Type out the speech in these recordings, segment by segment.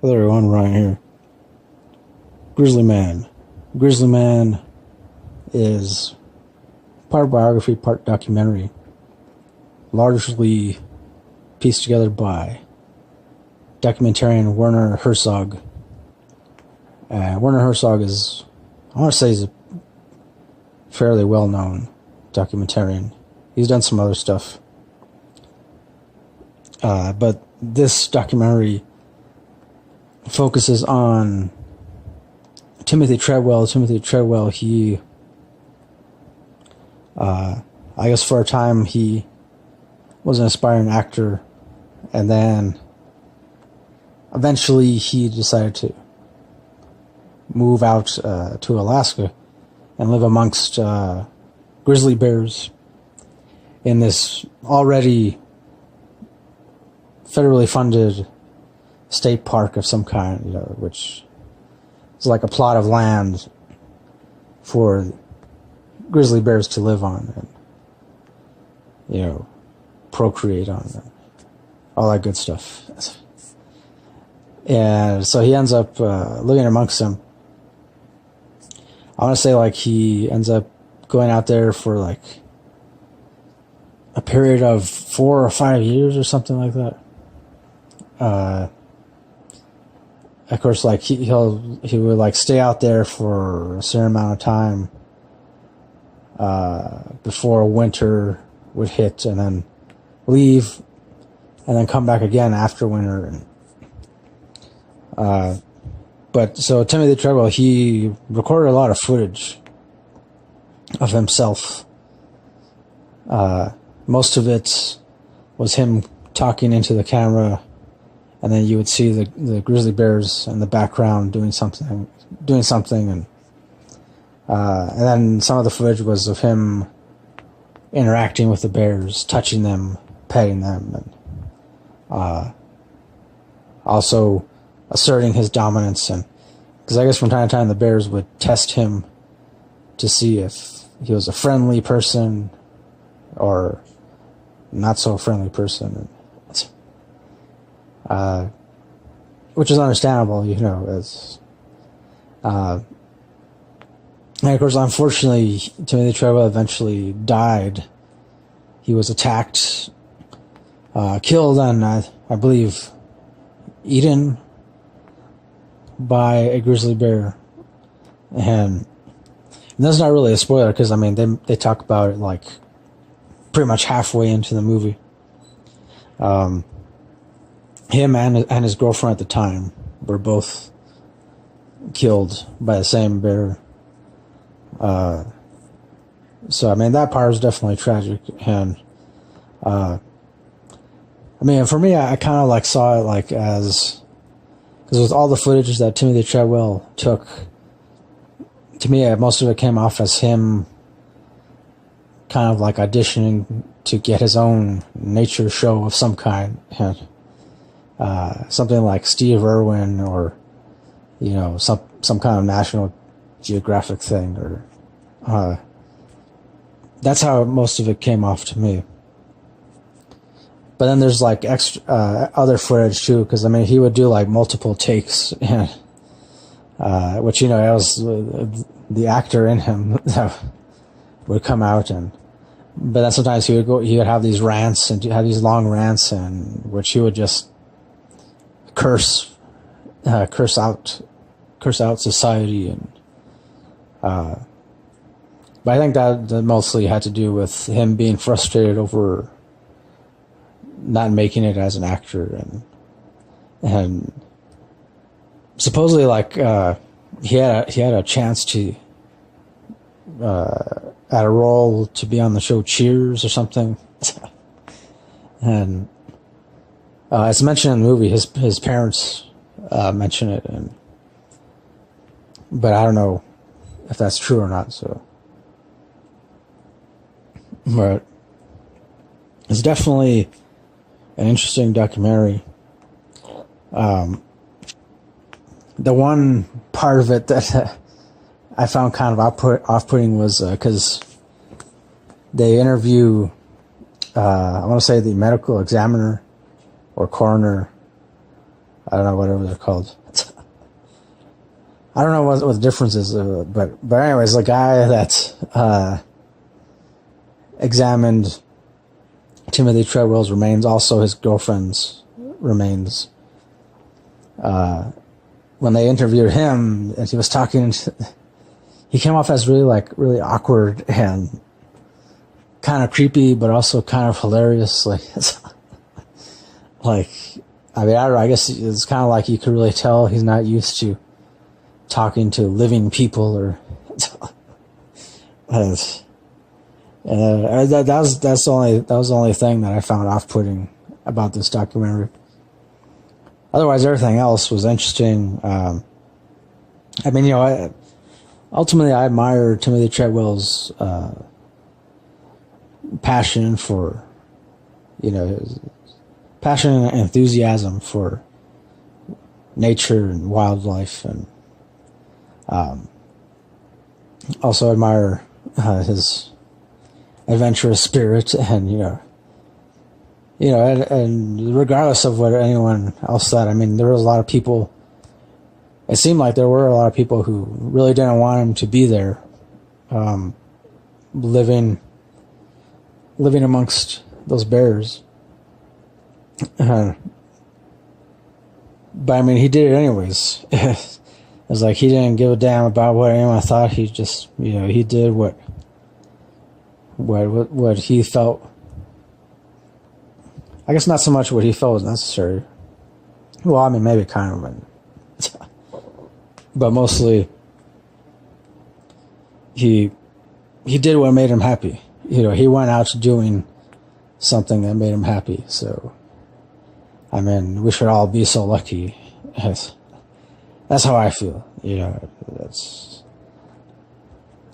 other one right here. Grizzly Man. Grizzly Man is part biography, part documentary, largely pieced together by documentarian Werner Herzog. Werner Herzog is, I want to say, he's a fairly well-known documentarian. He's done some other stuff. But this documentary focuses on Timothy Treadwell. Timothy Treadwell, he, I guess for a time, he was an aspiring actor, and then eventually he decided to move out to Alaska and live amongst grizzly bears in this already federally funded state park of some kind, you know, which is like a plot of land for grizzly bears to live on and, you know, procreate on and all that good stuff. And so he ends up living amongst them. I want to say like he ends up going out there for like a period of 4 or 5 years or something like that. Of course, like he would like stay out there for a certain amount of time before winter would hit, and then leave, and then come back again after winter. But so Timothy Treadwell, he recorded a lot of footage of himself. Most of it was him talking into the camera, and then you would see the grizzly bears in the background doing something, and then some of the footage was of him interacting with the bears, touching them, petting them, and also asserting his dominance. And because I guess from time to time the bears would test him to see if he was a friendly person or not so friendly person, which is understandable, you know, as and of course, unfortunately, Timothy Treadwell eventually died. He was attacked, killed, and I believe eaten by a grizzly bear. And that's not really a spoiler, because I mean they talk about it like pretty much halfway into the movie. Him and his girlfriend at the time were both killed by the same bear. So I mean that part is definitely tragic, and I mean for me I kind of like saw it like as, because with all the footage that Timothy Treadwell took, to me most of it came off as him kind of like auditioning to get his own nature show of some kind, and something like Steve Irwin, or you know, some kind of National Geographic thing, or that's how most of it came off to me. But then there's like extra other footage too, because I mean he would do like multiple takes, and which, you know, it was the actor in him that would come out, and but then sometimes he would have these rants and have these long rants, and which he would just curse out society, and but I think that mostly had to do with him being frustrated over not making it as an actor, and supposedly like he had a chance to at a role to be on the show Cheers or something, and it's mentioned in the movie. His parents mention it, but I don't know if that's true or not. So, but it's definitely an interesting documentary. The one part of it that I found kind of off-putting was because they interview, I want to say the medical examiner or coroner, I don't know, whatever they're called. I don't know what the difference is, but anyways, the guy that examined Timothy Treadwell's remains, also his girlfriend's remains, when they interviewed him and he was talking, he came off as really awkward and kind of creepy, but also kind of hilarious. I mean, I guess it's kind of like you could really tell he's not used to talking to living people, or that's the only thing that I found off-putting about this documentary. Otherwise, everything else was interesting. I mean, ultimately, I admire Timothy Treadwell's passion for, his passion and enthusiasm for nature and wildlife, and also admire his adventurous spirit, and and regardless of what anyone else said, I mean, there was a lot of people. It seemed like there were a lot of people who really didn't want him to be there, living amongst those bears. But I mean, he did it anyways. It's like he didn't give a damn about what anyone thought. He just, he did what he felt. I guess not so much what he felt was necessary. Well, I mean, maybe kind of, but mostly he did what made him happy. He went out doing something that made him happy. So, I mean, we should all be so lucky. That's how I feel. That's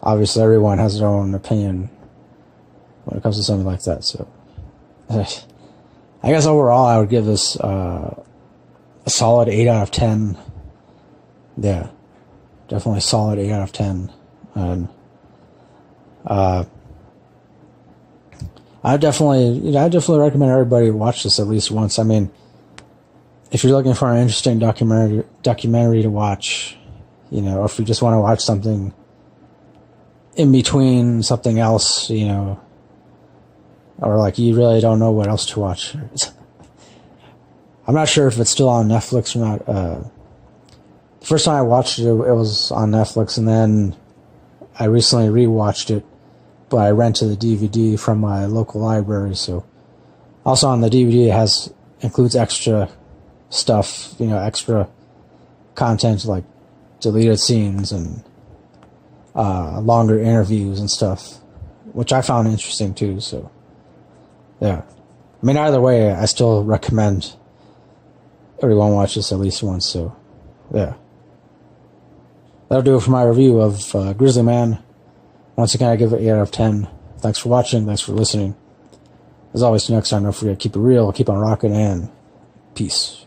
obviously everyone has their own opinion when it comes to something like that. So, I guess overall I would give this a solid 8 out of 10. Yeah, definitely a solid 8 out of 10. And I definitely recommend everybody watch this at least once. I mean, if you're looking for an interesting documentary to watch, or if you just want to watch something in between something else, or like you really don't know what else to watch. I'm not sure if it's still on Netflix or not. The first time I watched it, it was on Netflix, and then I recently rewatched it, but I rented the DVD from my local library. So also on the DVD it includes extra stuff, extra content like deleted scenes and longer interviews and stuff, which I found interesting too. So yeah, I mean, either way, I still recommend everyone watch this at least once. So yeah, that'll do it for my review of Grizzly Man. Once again, I give it 8 out of 10. Thanks for watching. Thanks for listening. As always, till next time, don't forget, keep it real, keep on rocking, and peace.